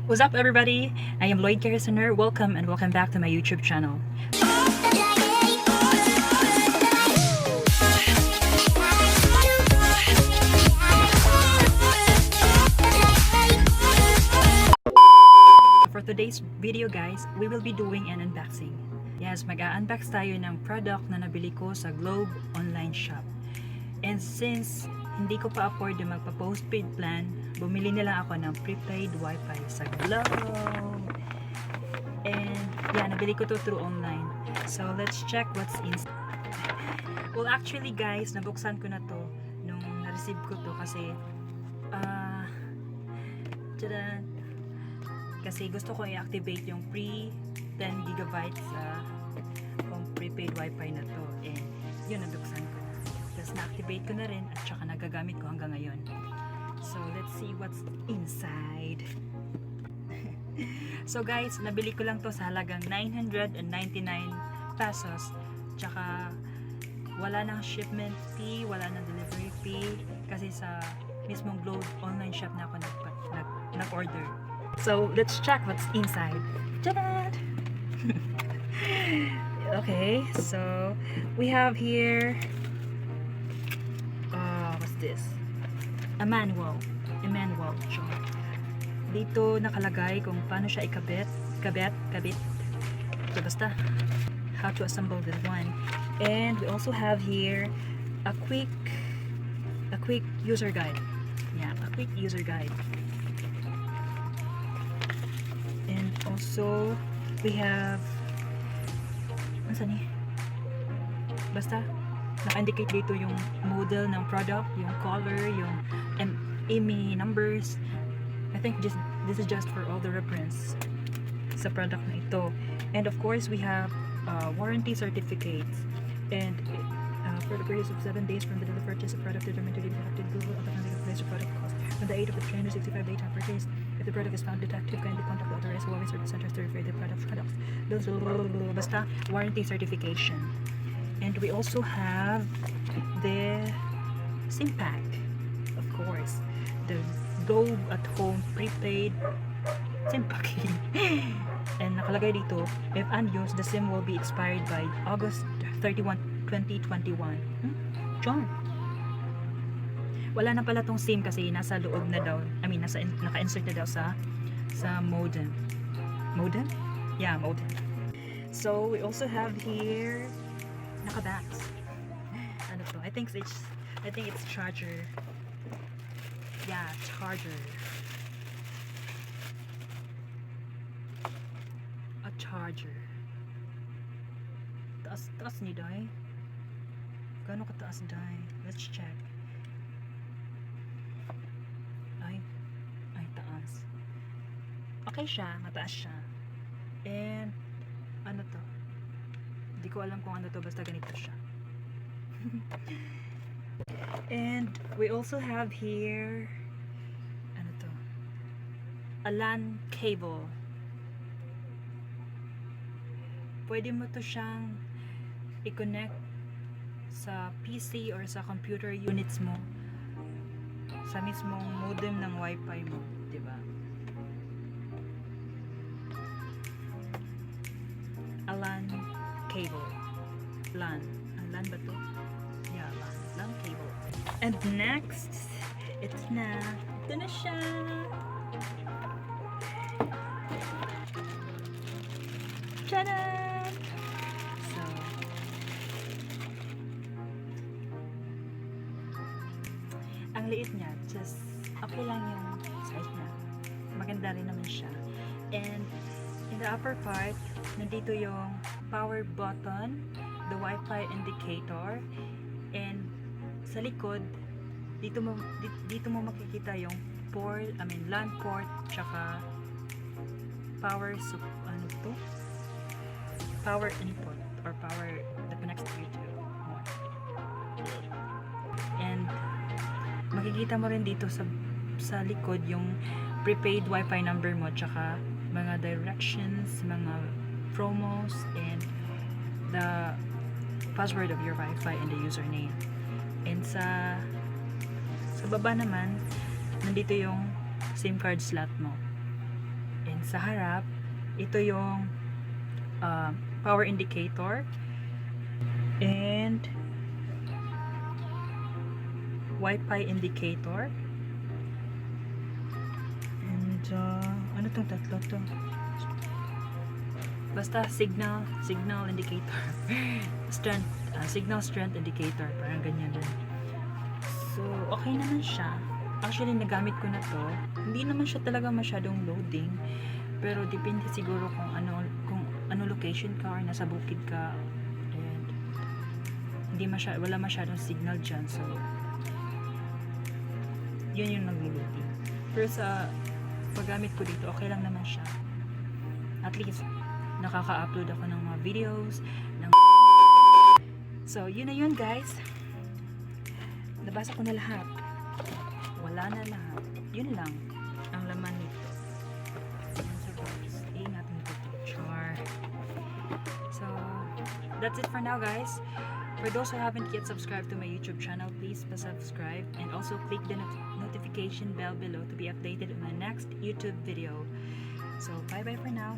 What's up, everybody? I am Lloyd Garrisoner. Welcome and welcome back to my YouTube channel. For today's video, guys, we will be doing an unboxing. Yes, mag-unbox tayo ng product na nabili ko sa Globe online shop. And since hindi ko pa afford yung magpa-postpaid plan, bumili na lang ako ng prepaid wifi sa Globe. And yeah, nabili ko to through online. So let's check what's inside. Well, actually guys, nabuksan ko na to nung na-receive ko to kasi tadaan, kasi gusto ko i-activate yung free 10 gigabytes sa prepaid wifi na to. And yun, nabuksan ko na. Tapos na-activate ko na rin at saka nagagamit ko hanggang ngayon. So let's see what's inside. So guys, nabili ko lang to sa halagang 999 pesos. Tsaka wala nang shipment fee, wala nang delivery fee kasi sa mismong Globe online shop na ako nag-order. So let's check what's inside. Tada! Okay, so we have here what's this? A manual. Dito nakalagay kung paano siya ikabit. So basta how to assemble this one. And we also have here a quick user guide. Yeah, a quick user guide. And also we have basta naka-indicate dito yung model ng product, yung color, yung ME numbers. I think this is just for all the reference sa product na ito. And of course we have warranty certificates, and for the period of 7 days from the date of purchase of product determined to be defective, Google automatically replace the product cost on the 8 of the 365 day time purchase. If the product is found defective, kindly contact the authorized Huawei service centers to repair the products. Basta warranty certification. And we also have the SIM pack, of course, the Globe at Home prepaid SIM pack. And nakalagay dito, if unused, the SIM will be expired by August 31, 2021. John, wala na pala tong SIM kasi nasa loob na daw. I mean, naka-insert na daw sa modem. Modem? Yeah, modem. So we also have here naka-box. Ano to? I think it's charger. Yeah, charger. A charger. Taas ni Day. Gano'n kataas, Day? Let's check. Ay, taas. Okay siya, mataas siya. And ano to? Hindi ko alam kung ano to, basta ganito siya. And we also have here ano to? A LAN cable. Pwede mo to siyang i-connect sa PC or sa computer units mo sa mismong modem ng wifi mo, di ba? A LAN cable. LAN ba to? Yeah, LAN cable. And next, ito na siya. Tada! So, ang liit niya, just okay lang yung size niya. Maganda rin naman siya. And in the upper part, nandito yung power button, the Wi-Fi indicator, and sa likod, dito mo makikita yung LAN port, tsaka power power input or power that connects to YouTube. And makikita mo rin dito sa likod yung prepaid wifi number mo, tsaka mga directions, mga promos, and the password of your wifi and the username. And sa baba naman, nandito yung SIM card slot mo. And sa harap, ito yung power indicator and Wi-Fi indicator. And ano tong tatlo to? Basta signal indicator. Strength, signal strength indicator, parang ganyan din. So, okay naman siya. Actually, nagamit ko na to. Hindi naman siya talaga masyadong loading. Pero depende siguro kung ano location ka or nasa bukid ka. And wala masyadong signal dyan. So, yun yung nag-loading. Pero sa paggamit ko dito, okay lang naman siya. At least, nakaka-upload ako ng mga videos. So, yun na yun guys. Nabasa ko na lahat. Wala na lahat. Yun lang ang laman nito. Ingat nito. Char. So, that's it for now guys. For those who haven't yet subscribed to my YouTube channel, please subscribe and also click the notification bell below to be updated on my next YouTube video. So, bye-bye for now.